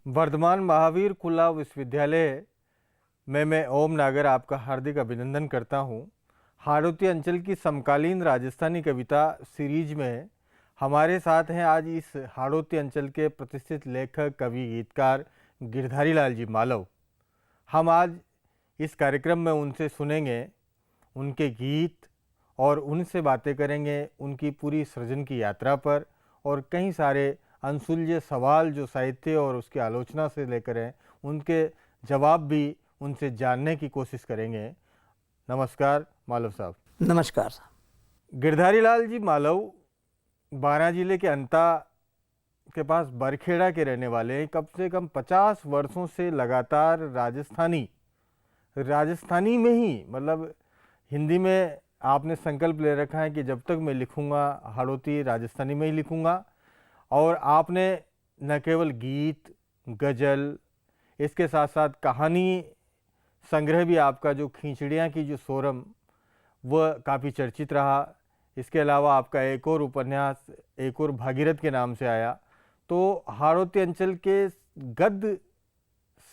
वर्धमान महावीर खुला विश्वविद्यालय में मैं ओम नागर आपका हार्दिक अभिनंदन करता हूं। हाड़ौती अंचल की समकालीन राजस्थानी कविता सीरीज में हमारे साथ हैं आज इस हाड़ौती अंचल के प्रतिष्ठित लेखक, कवि, गीतकार गिरधारी लाल जी मालव। हम आज इस कार्यक्रम में उनसे सुनेंगे उनके गीत और उनसे बातें करेंगे उनकी पूरी सृजन की यात्रा पर, और कई सारे अनसुलझे सवाल जो साहित्य और उसकी आलोचना से लेकर हैं उनके जवाब भी उनसे जानने की कोशिश करेंगे। नमस्कार मालव साहब। नमस्कार साहब। गिरधारी लाल जी मालव बारां जिले के अंता के पास बरखेड़ा के रहने वाले हैं। कम से कम 50 वर्षों से लगातार राजस्थानी में ही, मतलब हिंदी में आपने संकल्प ले रखा है कि जब तक मैं लिखूंगा हाड़ौती राजस्थानी में ही लिखूंगा। और आपने न केवल गीत, गज़ल, इसके साथ साथ कहानी संग्रह भी, आपका जो खींचड़ियाँ की जो सोरम वह काफ़ी चर्चित रहा। इसके अलावा आपका एक और उपन्यास एक और भागीरथ के नाम से आया। तो हाड़ौती अंचल के गद्य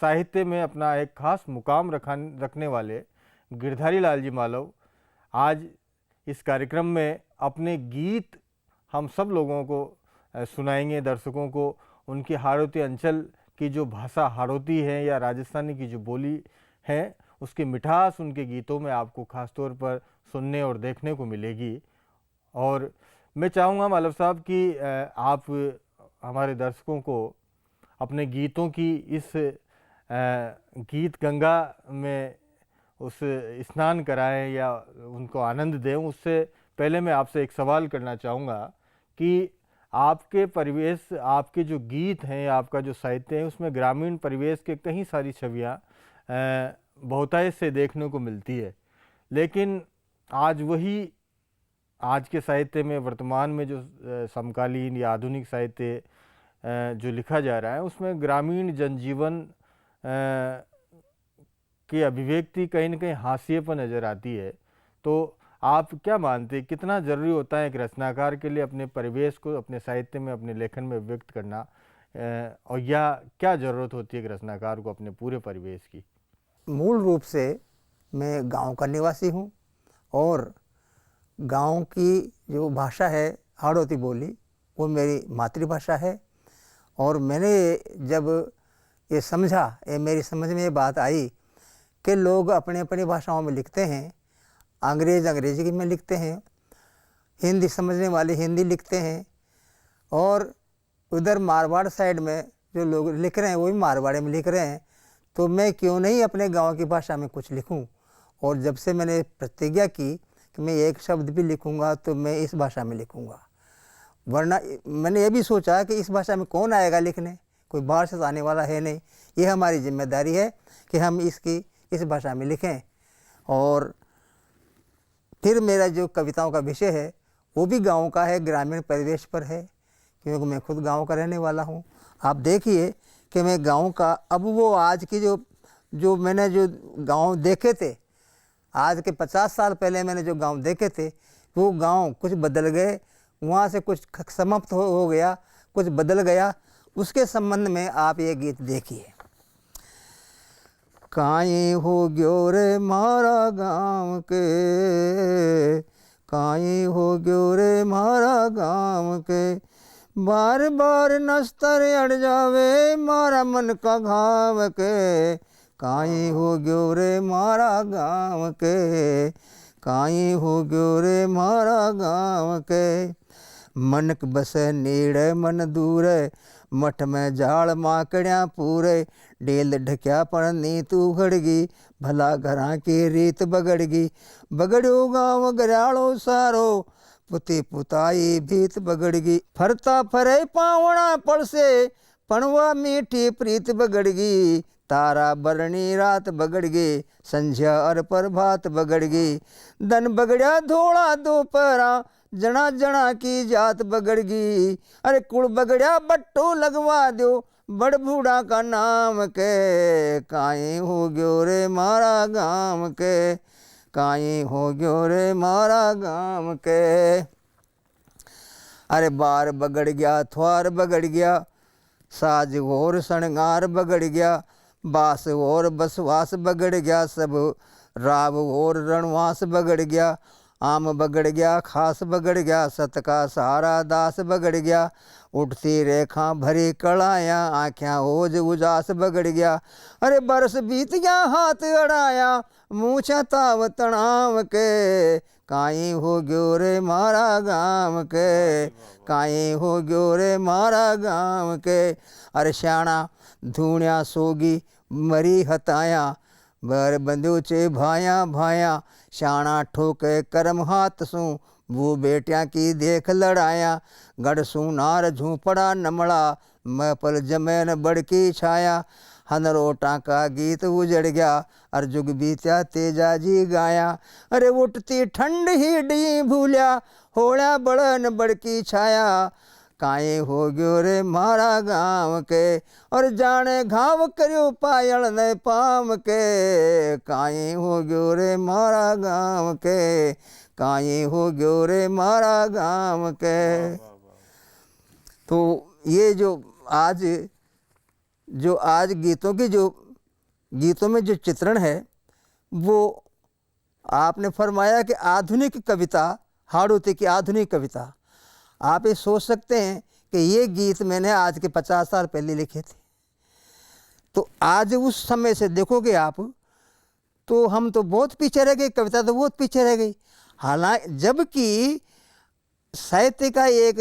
साहित्य में अपना एक खास मुकाम रखने वाले गिरधारी लाल जी मालव आज इस कार्यक्रम में अपने गीत हम सब लोगों को सुनाएंगे, दर्शकों को। उनकी हाड़ौती अंचल की जो भाषा हाड़ौती है या राजस्थानी की जो बोली है, उसकी मिठास उनके गीतों में आपको खास तौर पर सुनने और देखने को मिलेगी। और मैं चाहूँगा मालव साहब कि आप हमारे दर्शकों को अपने गीतों की इस गीत गंगा में उस स्नान कराएं या उनको आनंद दें। उससे पहले मैं आपसे एक सवाल करना चाहूँगा कि आपके परिवेश, आपके जो गीत हैं, आपका जो साहित्य है, उसमें ग्रामीण परिवेश के कई सारी छवियाँ बहुतायत से देखने को मिलती है। लेकिन आज वही, आज के साहित्य में वर्तमान में जो समकालीन या आधुनिक साहित्य जो लिखा जा रहा है, उसमें ग्रामीण जनजीवन की अभिव्यक्ति कहीं न कहीं हाशिए पर नज़र आती है। तो आप क्या मानते हैं, कितना ज़रूरी होता है एक रचनाकार के लिए अपने परिवेश को अपने साहित्य में, अपने लेखन में व्यक्त करना, और या क्या ज़रूरत होती है एक रचनाकार को अपने पूरे परिवेश की? मूल रूप से मैं गांव का निवासी हूं और गांव की जो भाषा है हाड़ौती बोली, वो मेरी मातृभाषा है। और मैंने जब ये समझा, ये मेरी समझ में ये बात आई कि लोग अपने अपनी भाषाओं में लिखते हैं, अंग्रेज़ी में लिखते हैं, हिंदी समझने वाले हिंदी लिखते हैं, और उधर मारवाड़ साइड में जो लोग लिख रहे हैं वो भी मारवाड़ी में लिख रहे हैं। तो मैं क्यों नहीं अपने गांव की भाषा में कुछ लिखूं। और जब से मैंने प्रतिज्ञा की कि मैं एक शब्द भी लिखूंगा तो मैं इस भाषा में लिखूंगा, वरना मैंने ये भी सोचा कि इस भाषा में कौन आएगा लिखने, कोई बाहर से आने वाला है नहीं। ये हमारी जिम्मेदारी है कि हम इस भाषा में लिखें। और फिर मेरा जो कविताओं का विषय है वो भी गांव का है, ग्रामीण परिवेश पर है, क्योंकि मैं खुद गांव का रहने वाला हूं। आप देखिए कि मैं गांव का, अब वो आज की जो मैंने जो गांव देखे थे, आज के 50 साल पहले मैंने जो गांव देखे थे, वो गांव कुछ बदल गए, वहाँ से कुछ समाप्त हो गया, कुछ बदल गया। उसके संबंध में आप ये गीत देखिए। काई हो गयो रे मारा गाँव के, काई हो गयो रे मारा गाँव के, बार बार नस्तर अड़ जावे मारा मन का घाव के, काई हो गयो रे मारा गाँव के, काई हो गयो रे मारा गाँव के। मनक बसे नीड़े मन दूरे, मठ में जाल माकड़िया पूरे, डेल ढक्या पर नीत उघड़गी, भला घरां की रीत बगड़गी, बगड़ो गाँव गराड़ो सारो, पुती पुताई भीत बगड़गी, फरता फरे पावड़ा पड़से, पणवा मीठी प्रीत बगड़गी, तारा बरनी रात बगड़गी, संध्या और प्रभात बगड़गी, दन बगड़िया धोड़ा दोपहरा, जना जना की जात बगड़गी, अरे कुड़ बगड़िया बट्टो लगवा दो, बड़ बूढ़ा का नाम के, काई हो गयो रे मारा गाँव के, काई हो गयो रे मारा गाँव के। अरे बार बगड़ गया, थ्वार बगड़ गया, साज और श्रृंगार बगड़ गया, बास और बसवास बगड़ गया, सब राव और रणवास बगड़ गया, आम बगड़ गया, खास बगड़ गया, सत का सहारा दास बगड़ गया, उठती रेखा भरी कड़ाया, आँखें ओज उजास बगड़ गया, अरे बरस बीत गया हाथ अड़ाया, मूछा ताव तणाव के, काई हो गयो रे मारा गाँव के, काई हो गयो रे मारा गाँव के, अरे श्याणा धूणिया सोगी मरी हताया, बर बंधु चे भाया भाया, श्याणा ठोके करम हाथ सू, वो बेटिया की देख लड़ाया, गढ़ सुनार झूपड़ा नमड़ा, मैं पल जमैन बड़की छाया, हनरोटा का गीत उजड़ गया, अर जुग बीत्या तेजा जी गाया, अरे उठती ठंड ही डी भूलिया, होड़ा बड़न बड़की छाया, काए हो गयो रे मारा गाँव के, और जाने घाव करियो पायल ने पाम के, काए हो गयो रे मारा गाँव के, काए हो गयो रे मारा गाँव के। तो ये जो आज गीतों में जो चित्रण है, वो आपने फरमाया कि आधुनिक कविता, हाड़ौती की आधुनिक कविता। आप ये सोच सकते हैं कि ये गीत मैंने आज के 50 साल पहले लिखे थे। तो आज उस समय से देखोगे आप, तो हम तो बहुत पीछे रह गए, कविता तो बहुत पीछे रह गई। हालांकि जबकि साहित्य का एक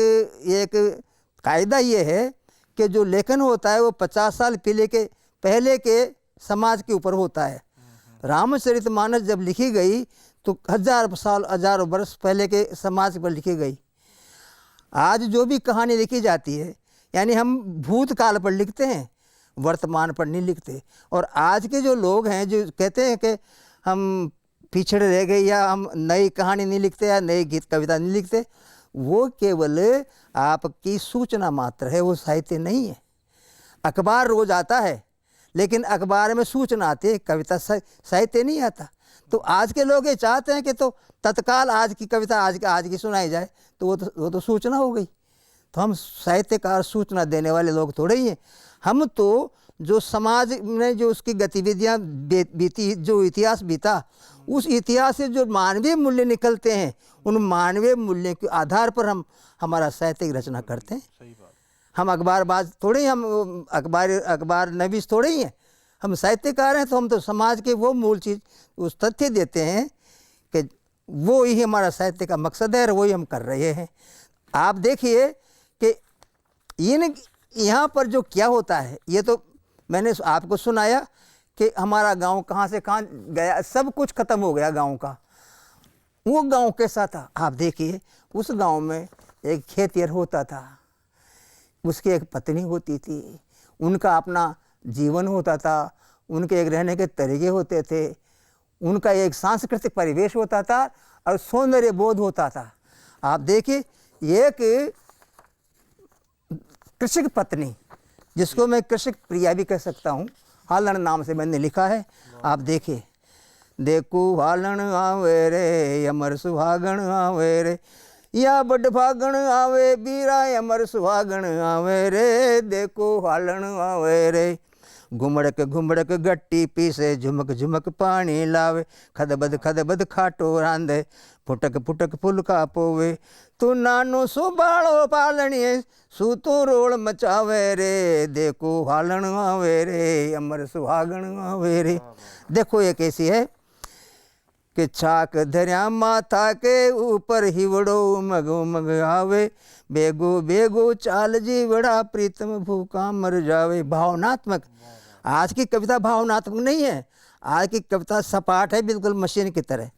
कायदा ये है कि जो लेखन होता है वो 50 साल पहले के समाज के ऊपर होता है। रामचरितमानस जब लिखी गई तो हजारों वर्ष पहले के समाज पर लिखी गई। आज जो भी कहानी लिखी जाती है, यानी हम भूतकाल पर लिखते हैं, वर्तमान पर नहीं लिखते। और आज के जो लोग हैं जो कहते हैं कि हम पिछड़े रह गए या हम नई कहानी नहीं लिखते या नई गीत कविता नहीं लिखते, वो केवल आपकी सूचना मात्र है, वो साहित्य नहीं है। अखबार रोज आता है, लेकिन अखबार में सूचना आती है, कविता साहित्य नहीं आता। तो आज के लोग ये चाहते हैं कि तो तत्काल आज की कविता आज की सुनाई जाए, तो वो तो सूचना हो गई। तो हम साहित्यकार सूचना देने वाले लोग थोड़े ही हैं। हम तो जो समाज में जो उसकी गतिविधियाँ बीती, जो इतिहास बीता, उस इतिहास से जो मानवीय मूल्य निकलते हैं, उन मानवीय मूल्य के आधार पर हम हमारा साहित्यिक रचना करते हैं। सही बात। हम अखबारबाज थोड़े ही, हम अखबार नवीस थोड़े ही हैं, हम साहित्यकार हैं। तो हम तो समाज के वो मूल चीज़, उस तथ्य देते हैं कि वो ही हमारा साहित्य का मकसद है और वही हम कर रहे हैं। आप देखिए कि यहाँ पर जो क्या होता है, ये तो मैंने आपको सुनाया कि हमारा गांव कहाँ से कहाँ गया, सब कुछ खत्म हो गया गांव का। वो गांव कैसा था आप देखिए, उस गांव में एक खेतिहर होता था, उसकी एक पत्नी होती थी, उनका अपना जीवन होता था, उनके एक रहने के तरीके होते थे, उनका एक सांस्कृतिक परिवेश होता था और सौंदर्य बोध होता था। आप देखिए, एक कृषक पत्नी, जिसको मैं कृषक प्रिया भी कह सकता हूँ, हालन नाम से मैंने लिखा है। आप देखिए, देखो हालन आवे रे अमर सुहागण आवे रे, या बड़ भागण आवे बीरा अमर सुहागण आवे रे, देखो हालन आवे रे। घुमड़क गट्टी पीसे, झुमक झुमक पानी लावे, खदबद खाटो रांधे, फुटक फुलका पोवे, तू नानो सो बाड़ो पालणिए, सूतो रोल मचावे रे, देखो हालन आवे रे अमर सुहागण आवे रे। देखो ये कैसी है कि छाक धर्या माथा के ऊपर हिवड़ो उमग आवे, बेगो बेगो चाल जीवड़ा प्रीतम भूखा मर जावे। भावनात्मक। आज की कविता भावनात्मक नहीं है, आज की कविता सपाट है, बिल्कुल मशीन की तरह।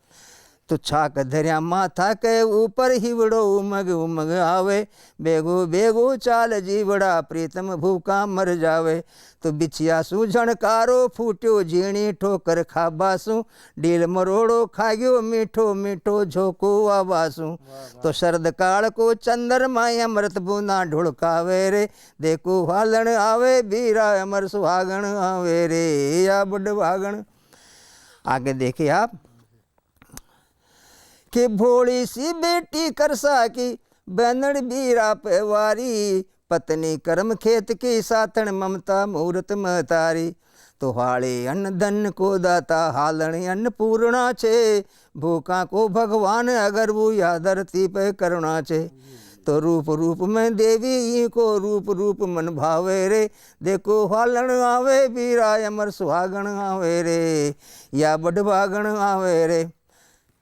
तो छाक धर्या माथा के ऊपर हिवड़ो उमग आवे, बेगो बेगो चाल जीवड़ा प्रीतम भूखा मर जावे। तो बिछिया सू झणकारो फूट्यो झीणी ठोकर खाबासू, डील मरोड़ो खाग्यो मीठो मीठो झोंको आवासू। तो शरद काल को चंद्रमा अमृत बूंदा ढुड़कावे रे, देखो हालन आवे बीरा अमर सुहागण आवे रे, या बुढ़ भागण। आगे देखिए आप कि भोली सी बेटी करसा की, बैनड़ बीरा पेवारी, पत्नी कर्म खेत की साथन ममता मुहूर्त महतारी। तो हाले अन्न धन को दाता हालण अन्न पूर्णा छे। भूखा को भगवान अगर वो या धरती पे करुणा छे। तो रूप रूप में देवी ई को रूप रूप मन भावे रे। देखो हालण आवे बीरा अमर सुहागण आवे रे, या बड़भागण आवे रे।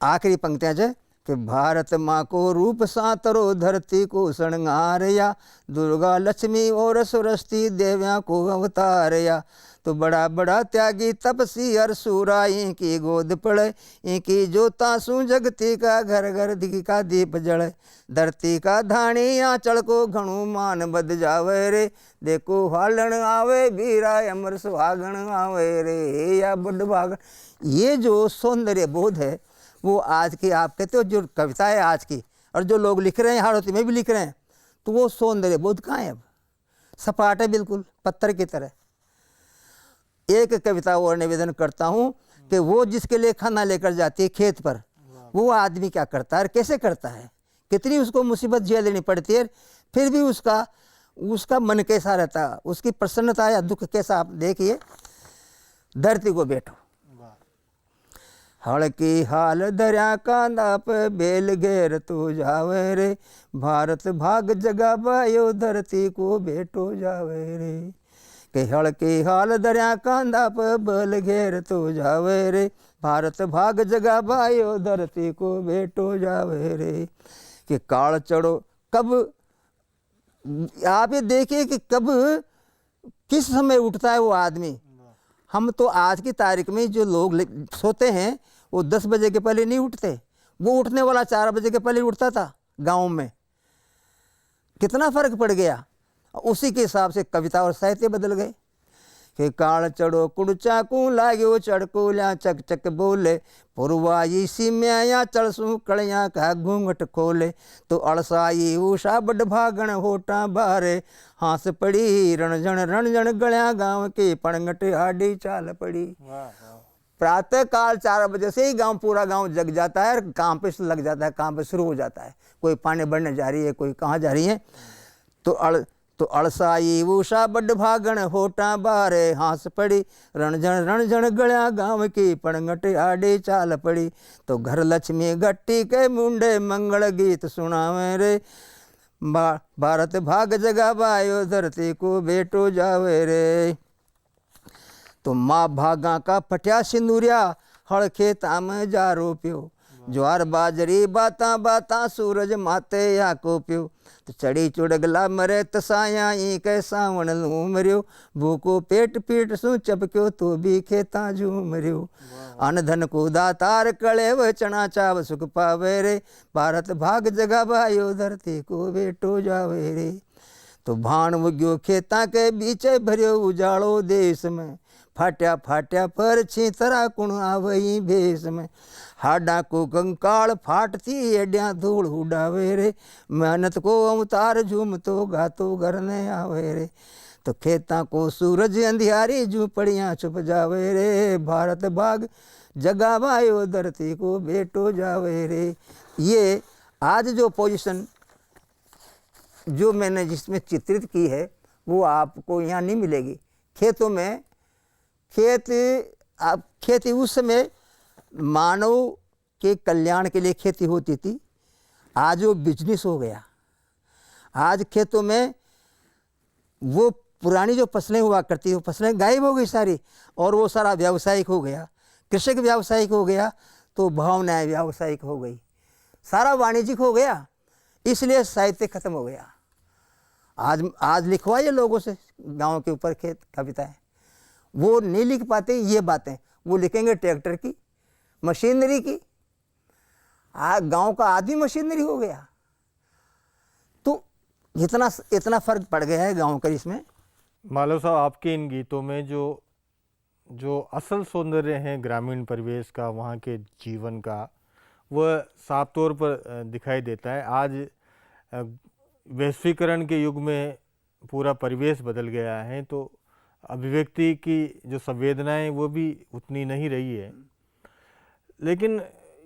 आखिरी पंक्तियां है कि भारत माँ को रूप सातरो धरती को शृंगार या। दुर्गा लक्ष्मी और सरस्वती देवियाँ को अवतार या। तो बड़ा बड़ा त्यागी तपसी हर सूरा इनकी गोद पड़े। इनकी जोता सु जगती का घर घर दिखी का दीप जड़े। धरती का धानी आंचल को घणु मान बद जावे रे। देखो हालण आवे बीरा अमर सुहागण आवे रे, या बड़ भागण। ये जो सौंदर्य बोध है वो आज की, आप कहते हो जो कविता है आज की, और जो लोग लिख रहे हैं हाड़ौती में भी लिख रहे हैं, तो वो सौंदर्य बोध कहाँ है? अब सपाट है, बिल्कुल पत्थर की तरह। एक कविता और निवेदन करता हूँ कि वो जिसके लिए खाना लेकर जाती है खेत पर, वो आदमी क्या करता है और कैसे करता है, कितनी उसको मुसीबत झेल लेनी पड़ती है, फिर भी उसका मन कैसा रहता है, उसकी प्रसन्नता या दुख कैसा, आप देखिए। धरती को बैठो हड़की हाल दरिया कांदा पे बेल घेर तो जावे रे। भारत भाग जगा बायो धरती को बैठो जावे रे। के हड़की हाल दरिया कांदा पे बेल घेर तो जावे रे। भारत भाग जगा बायो धरती को बैठो जावे रे। कि काल चढ़ो कब, आप ये देखिए कि कब किस समय उठता है वो आदमी। हम तो आज की तारीख में जो लोग सोते हैं वो 10 बजे के पहले नहीं उठते, वो उठने वाला 4 बजे के पहले उठता था गांव में। कितना फर्क पड़ गया। उसी के हिसाब से कविता और साहित्य बदल गए। कि काल चढ़ो कुड़चा को लाग्यो चढ़को ल्या चक चक बोले। पुरवाई सीम्या चढ़सू कड़िया का घूंघट खोले। तो अड़साई उषा बड़ भागण होटा बारे। हाथ पड़ी रणजण गल्या गांव की पणगट आडी चाल पड़ी। प्रातः काल 4 बजे से ही गांव, पूरा गांव जग जाता है, काम पे लग जाता है, काम पे शुरू हो जाता है। कोई पानी भरने जा रही है, कोई कहाँ जा रही है। तो अड़साई उषा बड़ भागण होटा बारे। हाथ पड़ी रणजण गल्या गांव की पणगट आड़ी चाल पड़ी। तो घर लक्ष्मी गट्टी के मुंडे मंगल गीत सुनावे रे। भारत भाग जगा बायो धरती को बेटो जावे रे। तो माँ भागा का फटिया सिंदूरिया हड़ खेता में जा रोप्यो। ज्वार बाजरी बाता बाता सूरज माते या को पियो। तो चढ़ी चुड़गला मरे तसाया ई के सावण लूम रियो। भूको पेट पीट सु चपक्यो तो भी खेता झूम रियो। अन धन को दातार कले व चना चाव सुख पावे रे। भारत भाग जगा भाइयो धरती को बेटो जावे रे। तो भाण उग्यो खेता के बीचे भरियो उजाड़ो देश में। फाट्या फाट्या पर छीतरा कुण आवई भेष में। हाडा को कंकाल फाटती एड्या धूल उड़ावे रे। मेहनत को अवतार झूमतो गातो घर ने आवे रे। तो खेता को सूरज अंधियारी झूपड़ियाँ छुप जावे रे। भारत भाग जगा भाइयो धरती को बेटो जावे रे। ये आज जो पोजीशन जो मैंने जिसमें चित्रित की है वो आपको यहाँ नहीं मिलेगी। खेतों में खेती उस समय मानव के कल्याण के लिए खेती होती थी। आज वो बिजनेस हो गया। आज खेतों में वो पुरानी जो फसलें हुआ करती वो फसलें गायब हो गई सारी, और वो सारा व्यावसायिक हो गया। कृषक व्यावसायिक हो गया तो भावनाएं व्यावसायिक हो गई, सारा वाणिज्यिक हो गया, इसलिए साहित्य खत्म हो गया। आज लिखवाइए लोगों से गांव के ऊपर खेत कविताएं, वो नहीं लिख पाते ये बातें। वो लिखेंगे ट्रैक्टर की, मशीनरी की। गांव का आदमी मशीनरी हो गया। तो इतना फर्क पड़ गया है गांव का इसमें। मालव साहब, आपके इन गीतों में जो असल सौंदर्य है ग्रामीण परिवेश का, वहाँ के जीवन का, वह साफ तौर पर दिखाई देता है। आज वैश्वीकरण के युग में पूरा परिवेश बदल गया है, तो अभिव्यक्ति की जो संवेदनाएं वो भी उतनी नहीं रही है। लेकिन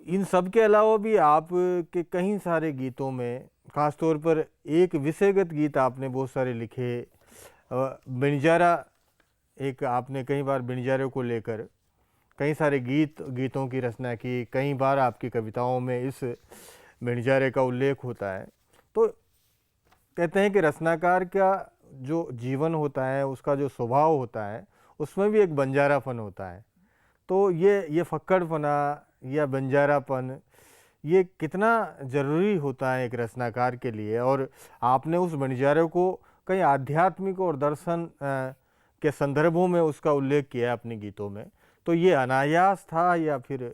इन सब के अलावा भी आप के कई सारे गीतों में ख़ास तौर पर एक विषयगत गीत आपने बहुत सारे लिखे। बंजारा एक आपने कई बार बंजारे को लेकर कई सारे गीतों की रचना की। कई बार आपकी कविताओं में इस बंजारे का उल्लेख होता है। तो कहते हैं कि रचनाकार का जो जीवन होता है, उसका जो स्वभाव होता है, उसमें भी एक बंजारापन होता है। तो ये फक्कड़पना या बंजारापन ये कितना ज़रूरी होता है एक रचनाकार के लिए। और आपने उस बंजारे को कई आध्यात्मिक और दर्शन के संदर्भों में उसका उल्लेख किया है अपने गीतों में। तो ये अनायास था या फिर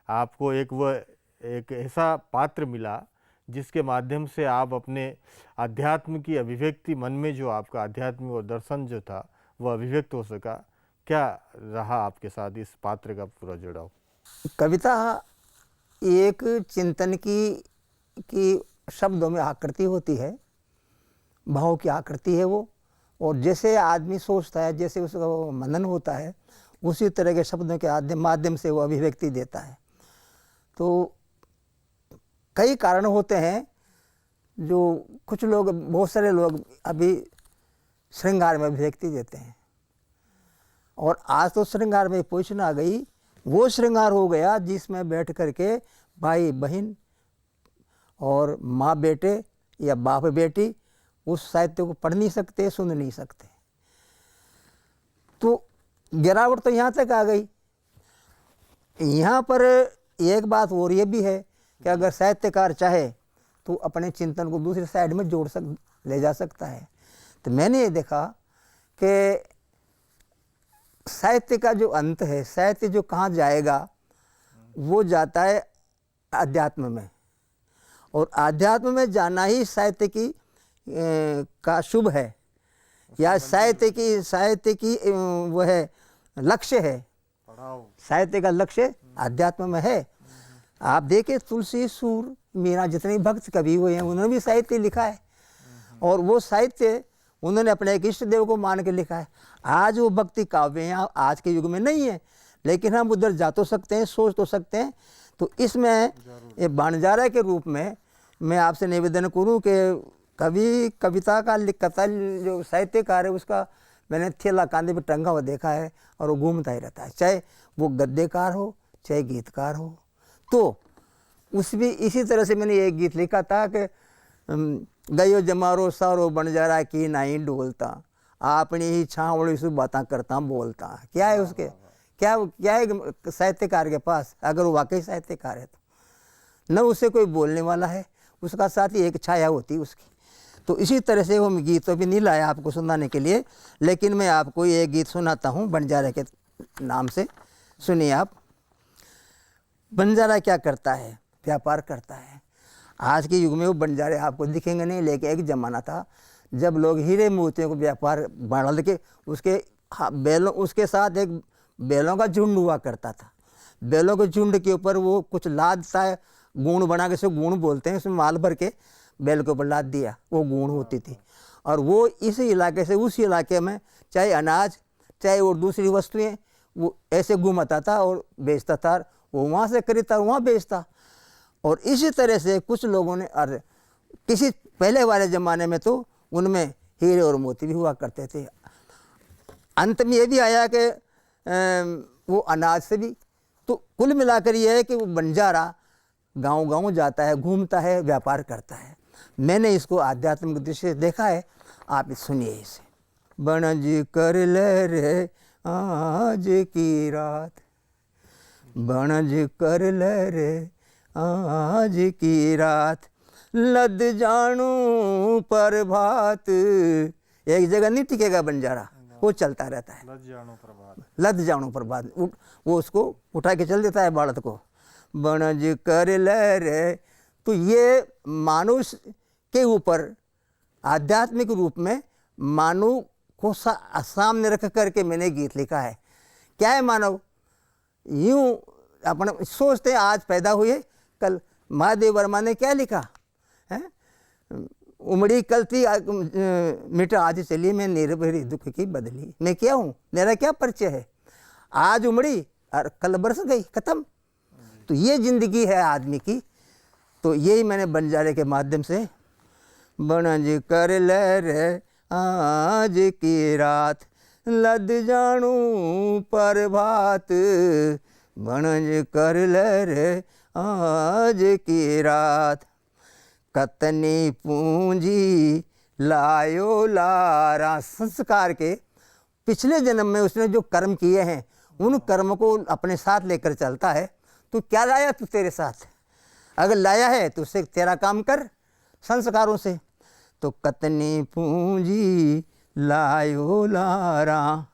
आपको एक ऐसा पात्र मिला जिसके माध्यम से आप अपने अध्यात्म की अभिव्यक्ति, मन में जो आपका आध्यात्मिक और दर्शन जो था वह अभिव्यक्त हो सका? क्या रहा आपके साथ इस पात्र का पूरा जुड़ाव? कविता एक चिंतन की शब्दों में आकृति होती है, भाव की आकृति है वो। और जैसे आदमी सोचता है, जैसे उसका मनन होता है, उसी तरह के शब्दों के माध्यम से वो अभिव्यक्ति देता है। तो कई कारण होते हैं जो कुछ लोग, बहुत सारे लोग अभी श्रृंगार में अभिव्यक्ति देते हैं। और आज तो श्रृंगार में पोजीशन आ गई, वो श्रृंगार हो गया जिसमें बैठ करके भाई बहन और माँ बेटे या बाप बेटी उस साहित्य को पढ़ नहीं सकते, सुन नहीं सकते। तो गिरावट तो यहाँ तक आ गई। यहाँ पर एक बात और ये भी है कि अगर साहित्यकार चाहे तो अपने चिंतन को दूसरी साइड में ले जा सकता है। तो मैंने ये देखा कि साहित्य का जो अंत है, साहित्य जो कहाँ जाएगा, वो जाता है अध्यात्म में। और अध्यात्म में जाना ही साहित्य की का शुभ है, या साहित्य की वो है लक्ष्य है। साहित्य का लक्ष्य अध्यात्म में है। आप देखें तुलसी, सूर, मीरा जितने भक्त कवि हुए हैं उन्होंने भी साहित्य लिखा है। और वो साहित्य उन्होंने अपने एक इष्ट देव को मान के लिखा है। आज वो भक्ति काव्य हैं, आज के युग में नहीं है, लेकिन हम उधर जा तो सकते हैं, सोच तो सकते हैं। तो इसमें ये बंजारा के रूप में मैं आपसे निवेदन करूं कि कविता जो साहित्यकार है उसका मैंने थैला कांधे पे टंगा हुआ देखा है, और वो घूमता ही रहता है, चाहे वो गद्यकार हो चाहे गीतकार हो। तो उसमें इसी तरह से मैंने एक गीत लिखा था कि गयो जमारो सारो बंजारा की नाई डोलता, अपनी ही छावड़ी से बातें करता बोलता। क्या है उसके, क्या है साहित्यकार के पास? अगर वो वाकई साहित्यकार है तो न उसे कोई बोलने वाला है, उसका साथ ही एक छाया होती है उसकी। तो इसी तरह से वो गीत तो भी नहीं लाया आपको सुनाने के लिए, लेकिन मैं आपको ये गीत सुनाता हूँ बंजारा के नाम से। सुनिए आप। बंजारा क्या करता है? व्यापार करता है। आज के युग में वो बंजारे आपको दिखेंगे नहीं, लेकिन एक ज़माना था जब लोग हीरे मोतियों को व्यापार बढ़ा के उसके साथ एक बैलों का झुंड हुआ करता था। बैलों के झुंड के ऊपर वो कुछ लाद सा गुण बना के, उसको गुण बोलते हैं, उसमें माल भर के बैल के ऊपर लाद दिया, वो गुण होती थी। और वो इस इलाके से उस इलाके में चाहे अनाज चाहे और दूसरी वस्तुएं वो ऐसे घूमता था और बेचता था। वो वहाँ से खरीदता वहाँ बेचता। और इसी तरह से कुछ लोगों ने, और किसी पहले वाले ज़माने में तो उनमें हीरे और मोती भी हुआ करते थे। अंत में ये भी आया कि वो अनाज से भी। तो कुल मिलाकर ये है कि वो बंजारा गांव-गांव जाता है, घूमता है, व्यापार करता है। मैंने इसको आध्यात्मिक दृष्टि से देखा है, आप सुनिए इसे। बनज कर ले रे आज की रात, बनज कर ले रे आज की रात, लद जानू पर भात। एक जगह नहीं टिकेगा बंजारा, वो चलता रहता है। लद जानू पर भात, वो उसको उठा के चल देता है बालत को। बनज कर ले रे। तो ये मानव के ऊपर आध्यात्मिक रूप में मानव को सामने रख करके मैंने गीत लिखा है। क्या है मानव? यूं अपने सोचते हैं आज पैदा हुए, कल महादेव वर्मा ने क्या लिखा है? उमड़ी कल थी मिटा आज चली, मैं निर्भरी दुख की बदली। मैं क्या हूँ? मेरा क्या परिचय है? आज उमड़ी और कल बरस गई, खत्म। तो ये जिंदगी है आदमी की। तो यही मैंने बंजारे के माध्यम से बनज कर ले रे आज की रात, लद जानू प्रभात, बनज कर ले रे आज की रात। कतनी पूंजी लायो लारा, संस्कार के पिछले जन्म में उसने जो कर्म किए हैं उन कर्म को अपने साथ लेकर चलता है। तो क्या लाया तू तेरे साथ? अगर लाया है तो उससे तेरा काम कर संस्कारों से। तो कतनी पूंजी लायो लारा,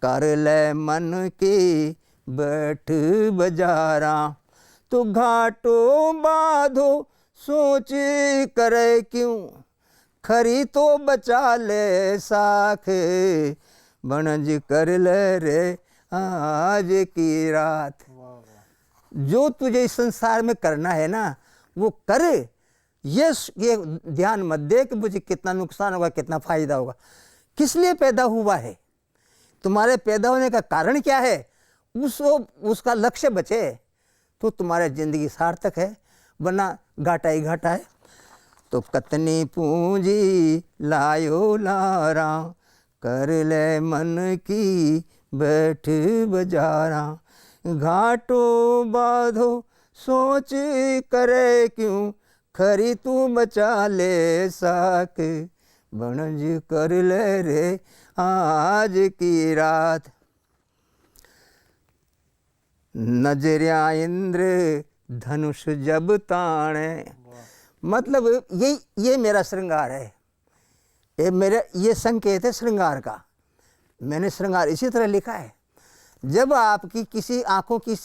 कर ले मन के बैठ बजारा, तो घाटो बाधो सोच करे क्यों, खरी तो बचा ले साख, बनज कर ले रे आज की रात। जो तुझे इस संसार में करना है ना वो कर। ये ध्यान मत दे कि मुझे कितना नुकसान होगा कितना फायदा होगा। किस लिए पैदा हुआ है, तुम्हारे पैदा होने का कारण क्या है, उसका लक्ष्य बचे तो तुम्हारी जिंदगी सार्थक है, वरना घाटा ही घाटा है। तो कतनी पूंजी लायो लारा, कर ले मन की बैठ बजारा, घाटो बाधो सोच करे क्यों, खरी तू बचा ले साक, बनज कर ले रे आज की रात। नजरिया इंद्र धनुष जब ताणे, मतलब ये मेरा श्रृंगार है, ये संकेत है श्रृंगार का। मैंने श्रृंगार इसी तरह लिखा है। जब आपकी किसी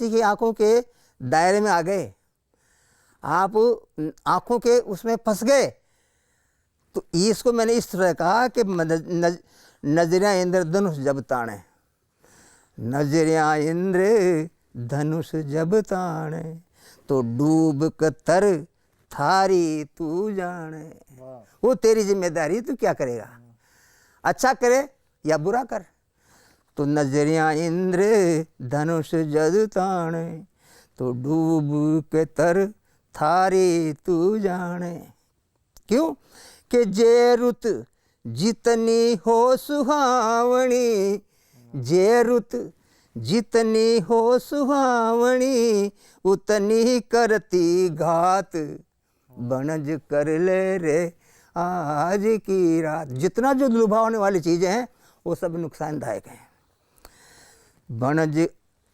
की आंखों के दायरे में आ गए, आप आंखों के उसमें फंस गए, तो इसको मैंने इस तरह कहा कि नजरिया इंद्र धनुष जब ताणे, नजरिया इंद्र धनुष जब ताणे, तो डूब कर थारी तू जाने। वो तेरी जिम्मेदारी, तू क्या करेगा, अच्छा करे या बुरा कर। तो नजरिया इंद्र धनुष जब ताणे, तो डूब के तर थारी तू जाने। क्यों कि जे रुत जितनी हो सुहावनी, जे रुत जितनी हो सुहावनी, उतनी करती घात, बनज कर ले रे आज की रात। जितना जो लुभावने वाली चीज़ें हैं वो सब नुकसानदायक हैं। बनज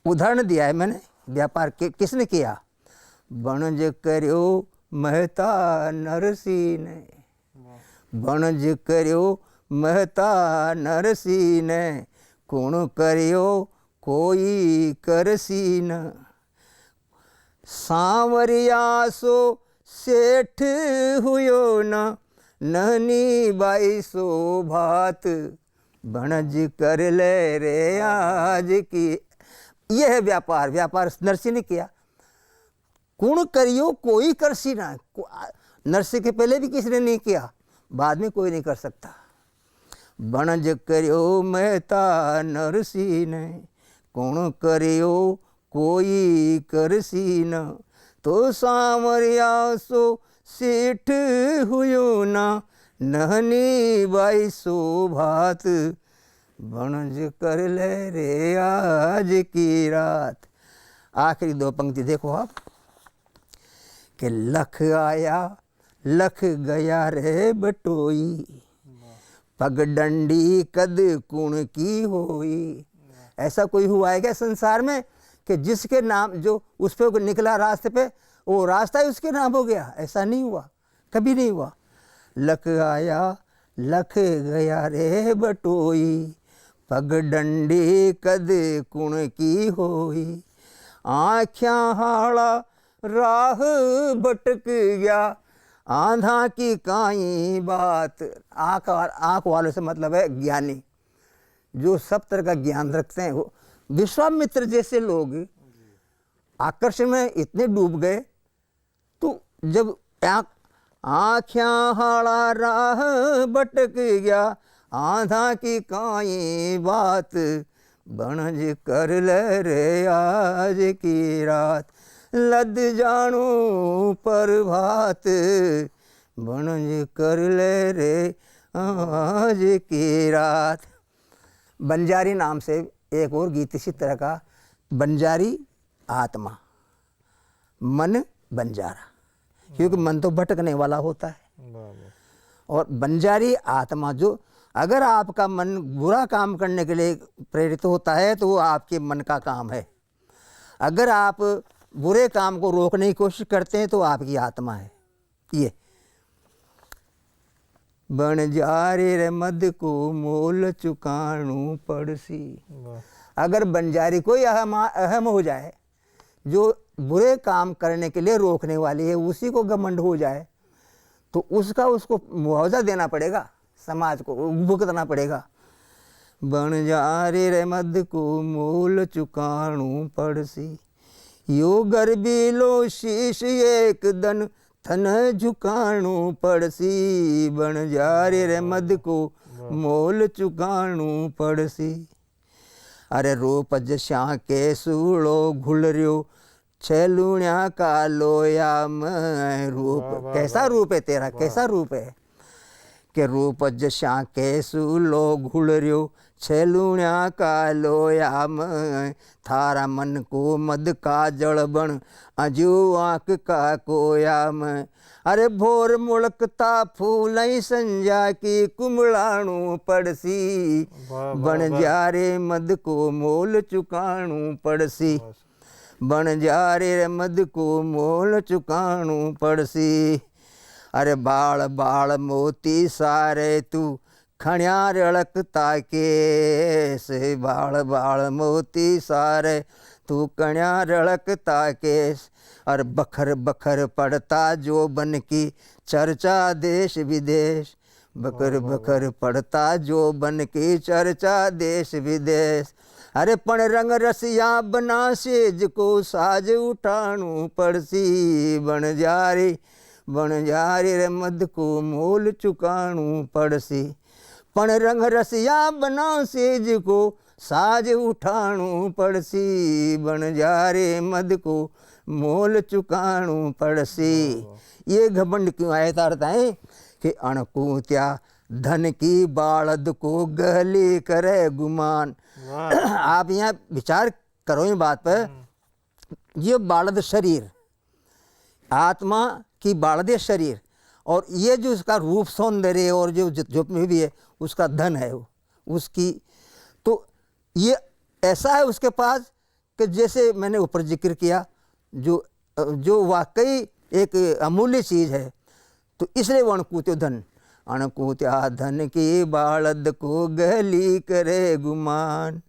उदाहरण दिया है मैंने, व्यापार किसने किया, बनज करो महता नरसी ने, बनज करो महता नरसी ने, कुण करियो कोई करसी न, सांवरिया सो सेठ हुयो न, नहनी बाई सो भात, बनज कर ले रे आज की। यह है व्यापार। व्यापार नरसी ने किया। कुण करियो कोई करसी ना, नरसी के पहले भी किसी ने नहीं किया, बाद में कोई नहीं कर सकता। बनज करियो महता नरसी ने, कुण करियो कोई करसी न, तो सांवरिया सो सेठ हुयो ना, नहनी बाई सो भात, बनज कर ले रे आज की रात। आखिरी दो पंक्ति देखो आप, कि लख आया लख गया रे बटोई, पगडंडी कद कुण की होई। ऐसा कोई हुआ है क्या संसार में कि जिसके नाम जो उस पे निकला रास्ते पे वो रास्ता ही उसके नाम हो गया? ऐसा नहीं हुआ, कभी नहीं हुआ। लख आया लख गया रे बटोई, पगडंडी कद कुण की होई, आँख्या हाड़ा राह भटक गया, आंधा की काई बात। आँख वालों से मतलब है ज्ञानी, जो सब तरह का ज्ञान रखते हैं। वो विश्वामित्र जैसे लोग आकर्षण में इतने डूब गए, तो जब आँख्या हाड़ा राह भटक गया, आंधा की काई बात, बनज कर ले रे आज की रात। लद जानो प्रभात, बनज कर ले रे आज की रात। बंजारी नाम से एक और गीत इसी तरह का, बंजारी आत्मा, मन बंजारा, क्योंकि मन तो भटकने वाला होता है। और बंजारी आत्मा, जो अगर आपका मन बुरा काम करने के लिए प्रेरित होता है तो वो आपके मन का काम है। अगर आप बुरे काम को रोकने की कोशिश करते हैं तो आपकी आत्मा है। ये बंजारी रे मद को मोल चुकाणू पड़सी। अगर बंजारी कोई अहम हो जाए, जो बुरे काम करने के लिए रोकने वाली है, उसी को घमंड हो जाए, तो उसको मुआवजा देना पड़ेगा, समाज को भुगतना पड़ेगा। बंजारी रे मद को मोल चुकाणू पड़सी, यो गर्बी लो शीश एक दन थन झुकाणू पड़सी। बंजारी रे मद को मोल चुकाणू पड़सी। अरे रूप जश्या के सूड़ो घुल रियो, छलुण्या का लोया में रूप। कैसा रूप है तेरा, कैसा रूप है कि रूप जश्या के सूलो घुल रियो, छलुण्या का लोया में। थारा मन को मद का जड़ बन, अजू आँख का कोया में। अरे भोर मुड़कता फूल संजा की कुमड़ाणू पड़सी। बंजारे मद को मोल चुकाणू पड़सी। बंजारे मद को मोल चुकाणू पड़सी। अरे बाल बाल मोती सारे तू खण्या रड़कता केस। बाल बाल मोती सारे तू कण्या रड़कता केस। और बखर बखर पड़ता जो बन की चर्चा देश विदेश। बखर बखर पड़ता जो बन की चर्चा देश विदेश। अरे पण रंग रसिया बना सेज को साज उठाणू पड़सी। बंजारी बंजारी रे मद को मोल चुकाणू पड़सी। पण रंग रसिया बना सेज को साज उठाणू पड़सी। बंजारे मद को मोल चुकाणू पड़सी। ये घमंड क्यों आया था है कि अणकूत्या धन की बालद को गली करे गुमान। आप यहाँ विचार करो इन बात पर। ये बालद शरीर, आत्मा की बालद शरीर, और ये जो उसका रूप सौंदर्य और जो भी है उसका धन है वो उसकी। तो ये ऐसा है उसके पास कि जैसे मैंने ऊपर जिक्र किया, जो वाकई एक अमूल्य चीज़ है। तो इसलिए वो अणकूत्यो धन, अणकूत्या धन की बालद को गली करे गुमान।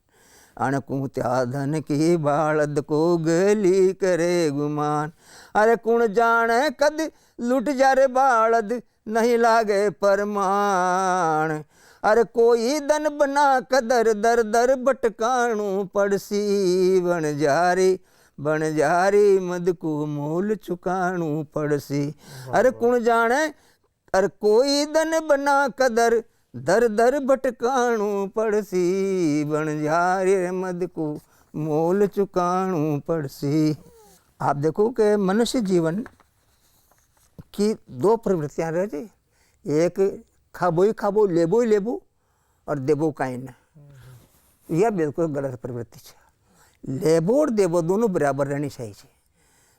अणकूत्या धन की बालद को गली करे गुमान। अरे कुण जाने कद लुट जा रे बालद नहीं लागे परमान। अरे कोई दन बना कदर दर दर भटकाणू पड़सी। बंजारी बंजारी मद को मोल चुकाणू पड़सी। अरे कुण जाने, अरे कोई दन बना कदर दर दर भटकाणू पड़सी। बंजारी मद को मोल चुकाणू पड़सी। आप देखो कि मनुष्य जीवन की दो प्रवृत्तियां रहती, एक खाबो ही खाबो, लेबो ही लेबो, और देबो काई न। यह बिल्कुल गलत प्रवृत्ति है। लेबो और देबो दोनों बराबर रहनी चाहिए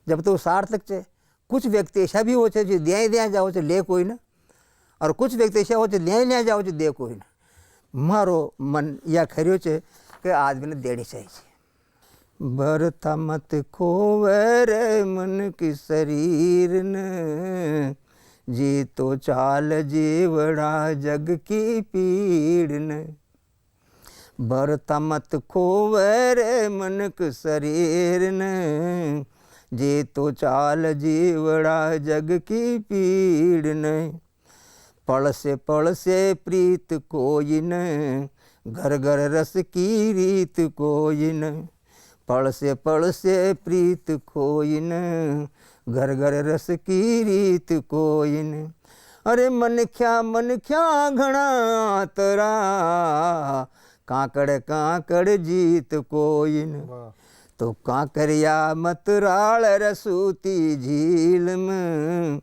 जब तो सार्थक है। कुछ व्यक्ति ऐसा भी हो जो दिया दिया जाओ तो ले कोई ना, और कुछ व्यक्ति ऐसा हो लिया जाओ तो दे कोई ना। मारो मन या खरियो छे कि आदमी ने देनी चाहिए। भरता मत खोवे रे मन की शरीर न, जी तो चाल जीवड़ा जग की पीड़ न। भरता मत खोवे रे मन की शरीर न, जी तो चाल जीवड़ा जग की पीड़ न। पल से प्रीत कोई न, घर घर रस की रीत कोई न। पल से प्रीत कोई न, घर घर रस की रीत कोई न। अरे मन क्या घना तरा, काकड़ काकड़ जीत कोई न। तो कांकरिया मतराल रसूती झील में,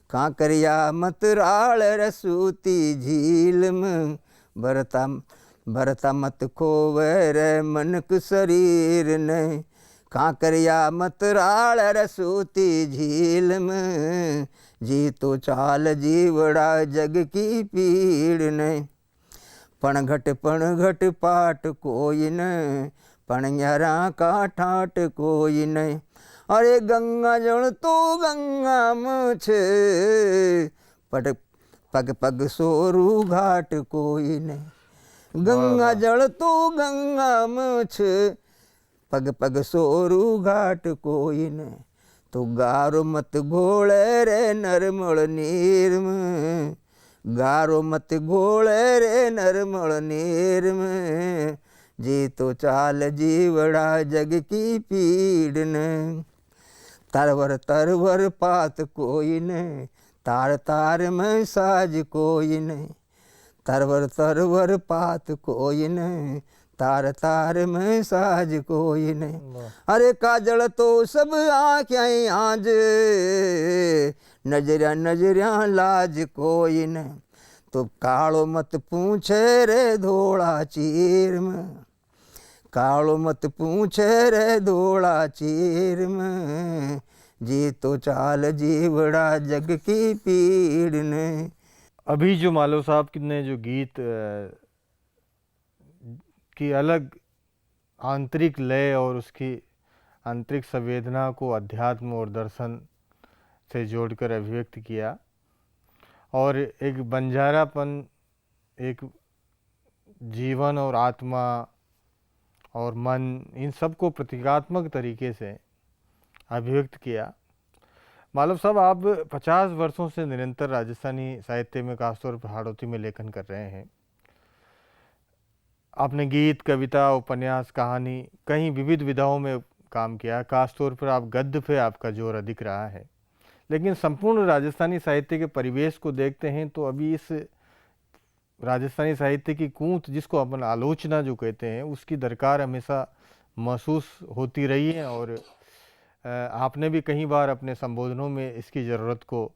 कांकरिया मतराल रसूती झील में, भरता भरता मत खोवे रे मनक शरीर ने, कांकरिया मतराल रसूती झील में, जी तो चाल जीवड़ा जग की पीड़ ने, पण घट पाट कोई न, पणियारा का ठाट कोई नहीं। अरे गंगा जल तो गंगा मुछ, पट पग पग सोरू घाट कोई नहीं। गंगा जल तो गंगा मुछ, पग पग सोरू घाट कोई नहीं। तो गारो मत घोड़े रे नरमल नीर में, गारो मत घोड़े रे नरमल नीर में, जी तो चाल जीवड़ा जग की पीड़ ने, तरवर तरवर पात कोई ने, तार तार में साज कोई ने, तरवर तरवर पात कोई ने, तार तार में साज कोई ने। अरे काजल तो सब आँखें आज, नजरिया नजरिया लाज कोई ने। तो कालो मत पूछे रे धोड़ा चीर में, कालो मत पूछे रे धोड़ा चीर में, जी तो चाल जीवड़ा जग की पीड़ ने। अभी जो मालव साहब ने जो गीत की अलग आंतरिक लय और उसकी आंतरिक संवेदना को अध्यात्म और दर्शन से जोड़कर अभिव्यक्त किया, और एक बंजारापन, एक जीवन और आत्मा और मन, इन सब को प्रतीकात्मक तरीके से अभिव्यक्त किया। मालव साहब, आप 50 वर्षों से निरंतर राजस्थानी साहित्य में, खासतौर पर हाड़ौती में लेखन कर रहे हैं। आपने गीत, कविता, उपन्यास, कहानी, कई विविध विधाओं में काम किया। खासतौर पर आप गद्य पे आपका जोर अधिक रहा है। लेकिन संपूर्ण राजस्थानी साहित्य के परिवेश को देखते हैं तो अभी इस राजस्थानी साहित्य की कूंथ, जिसको अपन आलोचना जो कहते हैं, उसकी दरकार हमेशा महसूस होती रही है। और आपने भी कई बार अपने संबोधनों में इसकी ज़रूरत को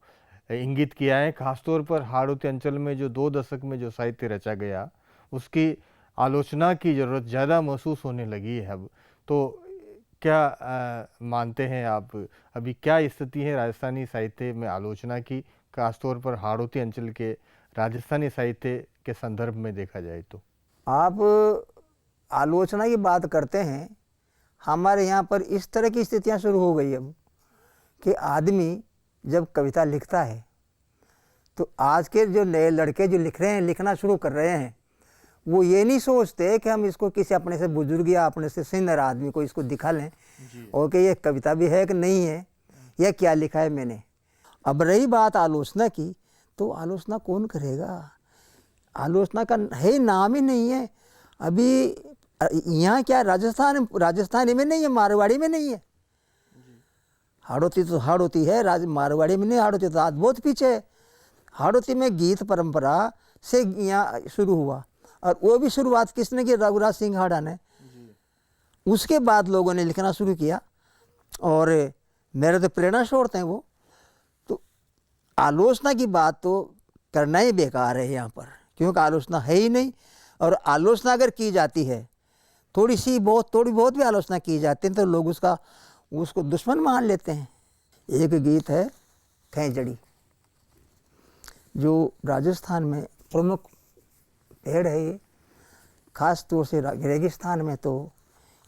इंगित किया है। खासतौर पर हाड़ौती अंचल में जो 2 दशक में जो साहित्य रचा गया, उसकी आलोचना की ज़रूरत ज़्यादा महसूस होने लगी है अब। तो क्या मानते हैं आप, अभी क्या स्थिति है राजस्थानी साहित्य में आलोचना की, खासतौर पर हाड़ौती अंचल के राजस्थानी साहित्य के संदर्भ में देखा जाए तो? आप आलोचना की बात करते हैं, हमारे यहाँ पर इस तरह की स्थितियाँ शुरू हो गई अब कि आदमी जब कविता लिखता है तो आज के जो नए लड़के जो लिख रहे हैं, लिखना शुरू कर रहे हैं, वो ये नहीं सोचते कि हम इसको किसी अपने से बुजुर्ग या अपने से सीनियर आदमी को इसको दिखा लें और कि ये कविता भी है कि नहीं है, या क्या लिखा है मैंने। अब रही बात आलोचना की, तो आलोचना कौन करेगा? आलोचना का है नाम ही नहीं है। अभी यहाँ क्या राजस्थानी में नहीं है, मारवाड़ी में नहीं है। हाड़ौती तो हाड़ौती है, मारवाड़ी में नहीं। हाड़ौती तो आज बहुत पीछे है। हाड़ौती में गीत परंपरा से यहाँ शुरू हुआ, और वो भी शुरुआत किसने की? रघुराज सिंह हाड़ा ने। उसके बाद लोगों ने लिखना शुरू किया, और मेरे तो प्रेरणा छोड़ते हैं वो। तो आलोचना की बात तो करना ही बेकार है यहाँ पर, क्योंकि आलोचना है ही नहीं। और आलोचना अगर की जाती है, थोड़ी बहुत भी आलोचना की जाती है, तो लोग उसको दुश्मन मान लेते हैं। एक गीत है खैजड़ी, जो राजस्थान में प्रमुख पेड़ है। ये खास तौर से रेगिस्तान में तो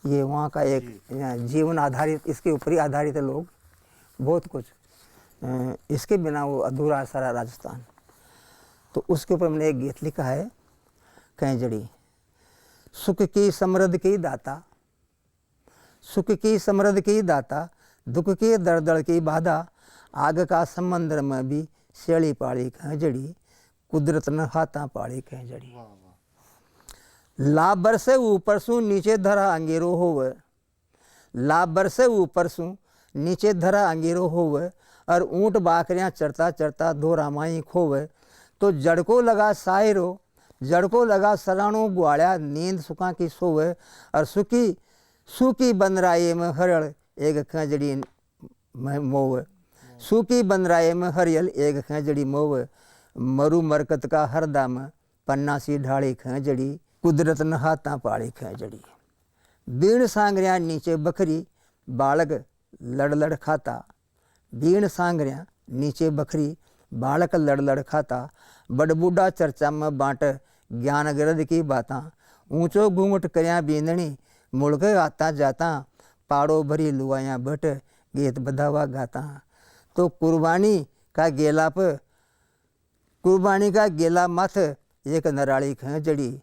ये वहाँ का एक जीवन आधारित, इसके ऊपर ही आधारित है लोग, बहुत कुछ। इसके बिना वो अधूरा सारा राजस्थान। तो उसके ऊपर मैंने एक गीत लिखा है, खैजड़ी। सुख की समृद्ध की दाता, सुख की समृद्ध की दाता, दुख की दर्द की बाधा, आग का समंदर में भी शेड़ी पाड़ी खैजड़ी, कुदरत न हाथा पाड़ी खैजड़ी। लाभ बरसे ऊपर सू नीचे धरा अंगेरो होवे, लाभ बरसे ऊपर सू नीचे धरा अंगेरो होवे, और ऊँट बाकरियाँ चरता चरता धोरा माई खोवे। तो जड़ को लगा सायरो, जड़ को लगा सराणो ग्वाड़िया, नींद सुखा की सोवे, और सूकी बनराये में हरियल एक खजड़ी मोव, सूकी बनराये में हरियल एक खजड़ी मोव, मरु मरकत का हरदम पन्ना सी ढाड़ी खजड़ी, कुदरत न हाथा पाड़ी खजड़ी। बीण सांगरिया नीचे बखरी बालक लड़ लड़ खाता, बीण सांगरिया नीचे बखरी बालक लड़ लड़ खाता, बड़ बूढ़ा चर्चा में बांट ज्ञान गिरद की बातां, ऊंचो घूंघट करया बींदनी मुड़क आता जाता, पाड़ो भरी लुआया बट गीत बधावा गाता। तो कुर्बानी का गेला मथ एक नराली खजड़ी,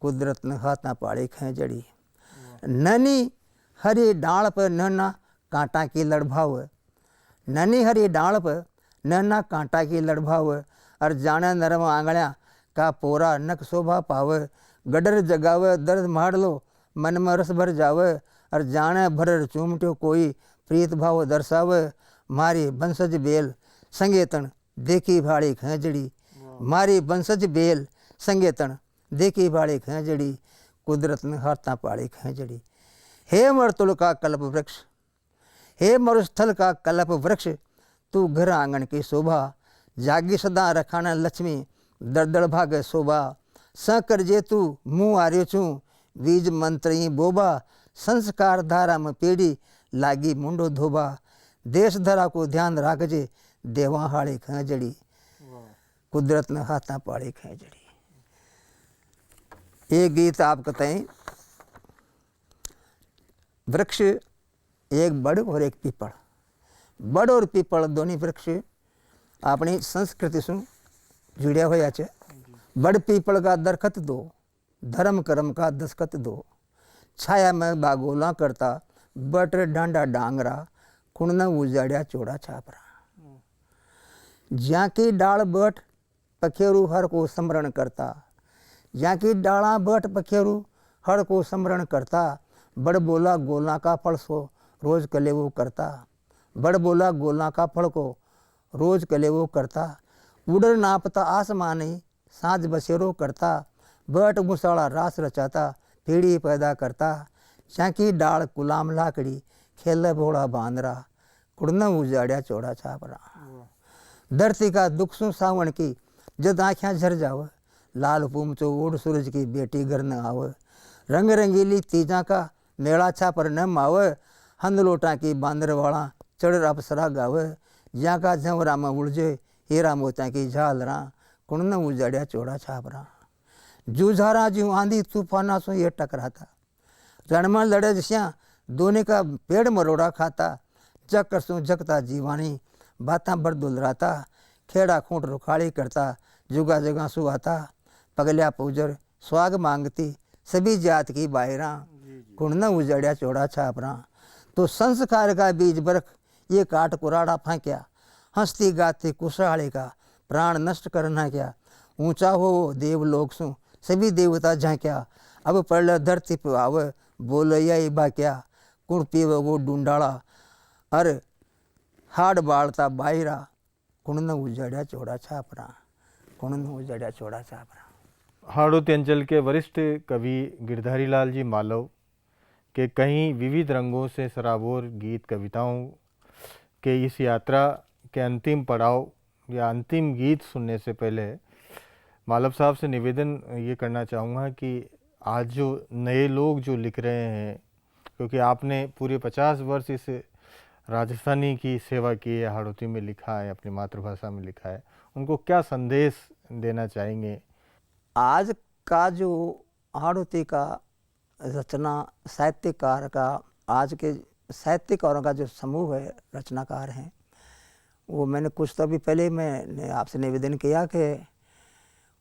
कुदरत न हाथा पाड़ी खजड़ी। ननी हरी डाल पर नन्ना कांटा की लड़भाव, ननी हरी डाल पर नन्ना कांटा की लड़भाव, और जाने नरम आंगड़िया का पोरा नक शोभा पाव, गडर जगाव दर्द मार लो मन में रस भर जाव, और जाने भर चूमट्यो कोई प्रीत भाव दर्शाव, मारी बंसज बेल संगेतन देखी भाड़ी खजड़ी, मारी बंसज बेल संगेतन देखी भाड़ी खजड़ी, कुदरत ने हाथा पाड़ी खजड़ी। हे मरतुल का कल्प वृक्ष, हे मरुस्थल का कल्प वृक्ष, तू घर आंगन की शोभा, जागी सदा रखाना लक्ष्मी दरदड़ भाग शोभा, स कर जे तू मुँह आर्यो छू बीज मंत्री बोबा, संस्कार धारा में पेड़ी लागी मुंडो धोबा, देश धरा को ध्यान राखजे देवा हाड़ी खजड़ी, कुदरत ने हाथा पाड़ी खजड़ी। ये गीत आप कहें वृक्ष एक बड़ और एक पीपल, बड़ और पीपल दोनों वृक्ष अपनी संस्कृति से जुड़िया हुआ है। बड़ पीपल का दरखत दो, धर्म कर्म का दस्खत दो, छाया में बागोला करता बट डांडा डांगरा, कुण उजाड़िया चौड़ा छापरा। ज्यां की डाल बट पखेरु हर को स्मरण करता, ज्यां की डाला बट पखेरु हर को स्मरण करता, बड़ बोला गोला का फल सो रोज कले वो करता, बड़ बोला गोला का फल को रोज कले वो करता, उड़र नापता आसमानी साँझ बसेरो करता, बट मुसाड़ा रास रचाता पीढ़ी पैदा करता, चाकी डाल गुलाम लाकड़ी खेल भोड़ा बांदरा, कुड़न उजाड़िया चौड़ा छापरा। धरती का दुख सु सावण की जद आँखें झर जाव, लाल पूमचो ओढ़ सूरज की बेटी घर न आव, रंग रंगीली तीजा का मेला छापर न माव, हंद लोटा की बांदर वाला चढ़ अप्सरा गाव, ज्यां का झंवरा में उलझे हीरा मोत्या की झालरा, कुण उजाड़िया चौड़ा छापरा। जूझारा जू आंधी तूफाना सो ये टकराता, रण में लड़े जस्या दोने का पेड़ मरोड़ा खाता, जकर सो जगता जीवानी बातां भर दुलराता, खेड़ा खूंट रुखाड़ी करता जुगा जगह सुहाता, पगलिया पूजर स्वाग मांगती सभी जात की बायरा, कुण उजड़िया चौड़ा छापरा। तो संस्कार का बीज बरख ये काट कुराड़ा फांक्या, हंसती गाती कुशहाड़ी का प्राण नष्ट करना क्या, ऊंचा हो देवलोक सु सभी देवता झांक्या, अब पड़ल धरती पे आव बोल यही बाक्या, कुण पीव वो डूंडाड़ा अर हाड़ बाड़ता बायरा, कुण उजड़िया चौड़ा छापरा, कुण उजड़िया चौड़ा छापरा। हाड़ौती अंचल के वरिष्ठ कवि गिरधारी लाल जी मालव के कई विविध रंगों से सराबोर गीत कविताओं के इस यात्रा के अंतिम पड़ाव या अंतिम गीत सुनने से पहले मालव साहब से निवेदन ये करना चाहूँगा कि आज जो नए लोग जो लिख रहे हैं, क्योंकि आपने पूरे 50 वर्ष इस राजस्थानी की सेवा की है, हाड़ौती में लिखा है, अपनी मातृभाषा में लिखा है, उनको क्या संदेश देना चाहेंगे? आज का जो हाड़ौती का रचना साहित्यकार का, आज के साहित्यकारों का जो समूह है, रचनाकार हैं, वो मैंने कुछ तो अभी पहले मैंने आपसे निवेदन किया कि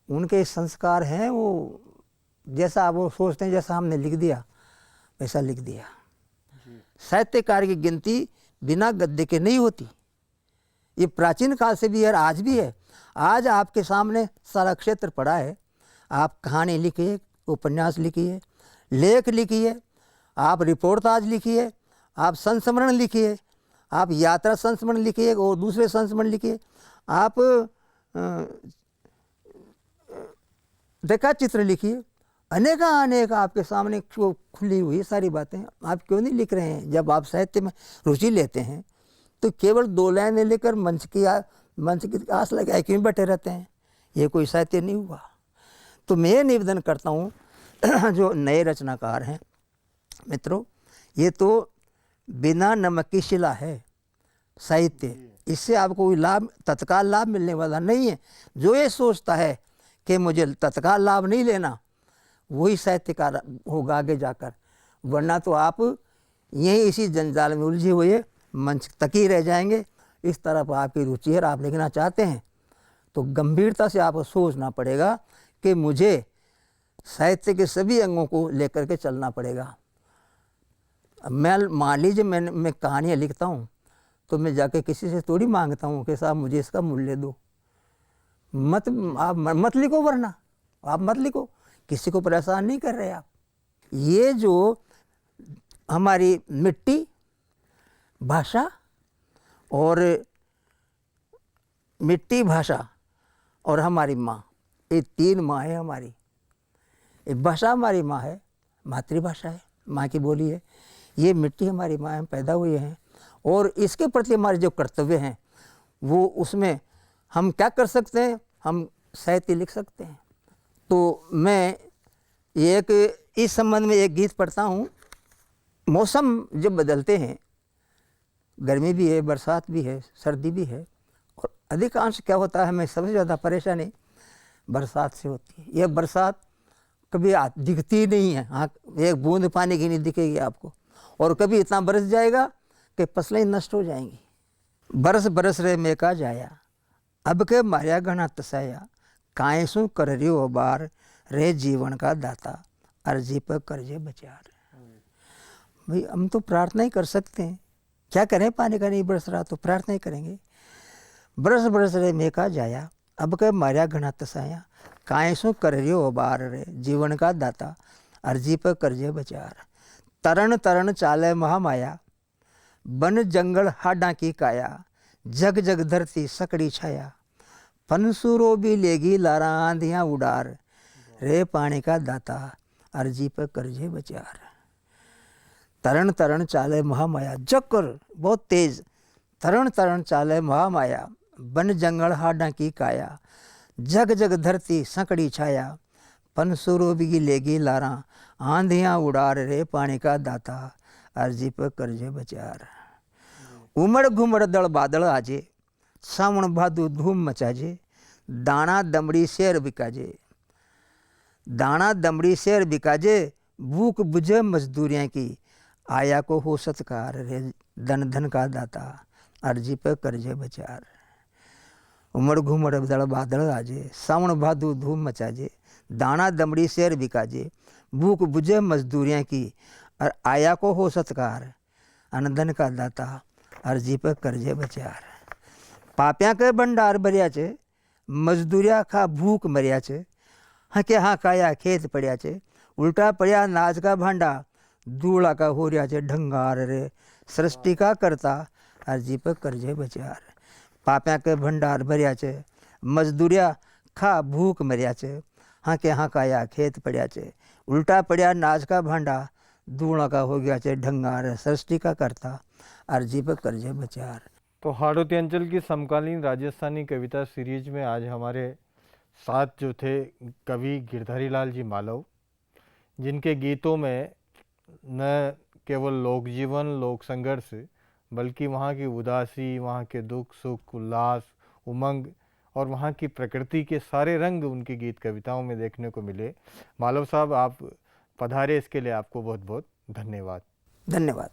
उनके संस्कार हैं, वो जैसा आप वो सोचते हैं जैसा हमने लिख दिया वैसा लिख दिया। साहित्यकार की गिनती बिना गद्य के नहीं होती, ये प्राचीन काल से भी है और आज भी है। आज आपके सामने सारा क्षेत्र पड़ा है, आप कहानी लिखिए, उपन्यास लिखिए, लेख लिखिए, आप रिपोर्टाज लिखिए, आप संस्मरण लिखिए, आप यात्रा संस्मरण लिखिए और दूसरे संस्मरण लिखिए, आप रेखा चित्र लिखिए, अनेक आपके सामने जो खुली हुई सारी बातें आप क्यों नहीं लिख रहे हैं? जब आप साहित्य में रुचि लेते हैं तो केवल 2 लाइनें लेकर मंच की आस लगाए क्यों बैठे रहते हैं? ये कोई साहित्य नहीं हुआ। तो मैं ये निवेदन करता हूँ जो नए रचनाकार हैं मित्रों, ये तो बिना नमक की शिला है साहित्य। इससे आपको कोई लाभ, तत्काल लाभ मिलने वाला नहीं है। जो ये सोचता है कि मुझे तत्काल लाभ नहीं लेना, वही साहित्यकार होगा आगे जाकर, वरना तो आप यहीं इसी जंजाल में उलझे हुए मंच तक ही रह जाएंगे। इस तरफ आपकी रुचि है, आप लिखना चाहते हैं तो गंभीरता से आपको सोचना पड़ेगा कि मुझे साहित्य के सभी अंगों को लेकर के चलना पड़ेगा। मैं मान लीजिए मैं कहानियाँ लिखता हूँ तो मैं जाके किसी से थोड़ी मांगता हूँ कि साहब मुझे इसका मूल्य दो। आप मत लिखो, वरना आप मत लिखो, किसी को परेशान नहीं कर रहे आप। ये जो हमारी मिट्टी, भाषा और मिट्टी, भाषा और हमारी माँ, ये 3 माँ है हमारी। ये भाषा हमारी माँ है, मातृभाषा है, माँ की बोली है। ये मिट्टी हमारी माँ है, हम पैदा हुए हैं और इसके प्रति हमारे जो कर्तव्य हैं वो, उसमें हम क्या कर सकते हैं? हम साहित्य लिख सकते हैं। तो मैं इस संबंध में एक गीत पढ़ता हूँ। मौसम जब बदलते हैं, गर्मी भी है, बरसात भी है, सर्दी भी है, और अधिकांश क्या होता है, हमें सबसे ज़्यादा परेशानी बरसात से होती है। यह बरसात कभी दिखती नहीं है, हाँ, एक बूंद पानी की नहीं दिखेगी आपको, और कभी इतना बरस जाएगा कि फसलें नष्ट हो जाएंगी। बरस बरस रे मेका जाया, अब के मारिया घना तसाया, काए सु कर रियो बार रे जीवन का दाता, अर्जी पर कर्जे बचार। भाई हम तो प्रार्थना ही कर सकते हैं, क्या करें? पानी का नहीं बरस रहा तो प्रार्थना ही करेंगे। बरस बरस रे मेका जाया, अब के मारिया घना तसाया, काए सु कर रियो बार रे जीवन का दाता, अर्जी पर कर्जे बचार। तरण तरण चाले महामाया, बन जंगल हाडा की काया, जग जग धरती सकड़ी छाया, फनसूरो भी लेगी लारा आंधियाँ उडार, रे पानी का दाता अर्जी पर कर्जे बचार। तरण तरण चाले महामाया, जक्कर बहुत तेज, तरण तरण चाले महामाया, बन जंगल हाडा की काया, जग जग धरती सकड़ी छाया, फनसूरो भी लेगी लारा आंधियाँ उडार, रे पानी का दाता अर्जी पर कर्जे बचार। उमड़ घुमड़ दड़ बादल आजे, सावण भादु धूम मचाजे, दाना दमड़ी शेर बिकाजे, दाना दमड़ी शेर बिकाजे, भूख बुझे मजदूरियाँ की, आया को हो सत्कार, रे धन धन का दाता अर्जी पर कर्जे बचार। उमड़ घुमड़ दड़ बादल आजे, सावण भादु धूम मचाजे, दाना दमड़ी शेर बिकाजे, भूख बुझे मजदूरियाँ की, और आया को हो सत्कार, अनधन का दाता अर्जी पर कर्जे बचार। पाप्या के भंडार भरिया छे, मजदूरिया खा भूख मरिया छे, हके हाँ काया खेत पड़िया छे, उल्टा पड़िया नाज का भांडा, दूड़ा का हो रिया छे ढंगार, रे सृष्टि का करता अर्जी पर कर्जे बचार। पाप्या के भंडार भरिया छे, मजदूरिया खा भूख मरिया छे, हके हाँ काया खेत पड़िया छे, उल्टा पड़िया नाज का भांडा, दूड़ा का हो गया छे ढंगार, सृष्टि का करता अर्जी पर कर्जे बचार। तो हाड़ौती अंचल की समकालीन राजस्थानी कविता सीरीज में आज हमारे साथ जो थे कवि गिरधारी लाल जी मालव, जिनके गीतों में न केवल लोक जीवन, लोक संघर्ष, बल्कि वहाँ की उदासी, वहाँ के दुख सुख, उल्लास, उमंग और वहाँ की प्रकृति के सारे रंग उनकी गीत कविताओं में देखने को मिले। मालव साहब, आप पधारे, इसके लिए आपको बहुत बहुत धन्यवाद। धन्यवाद।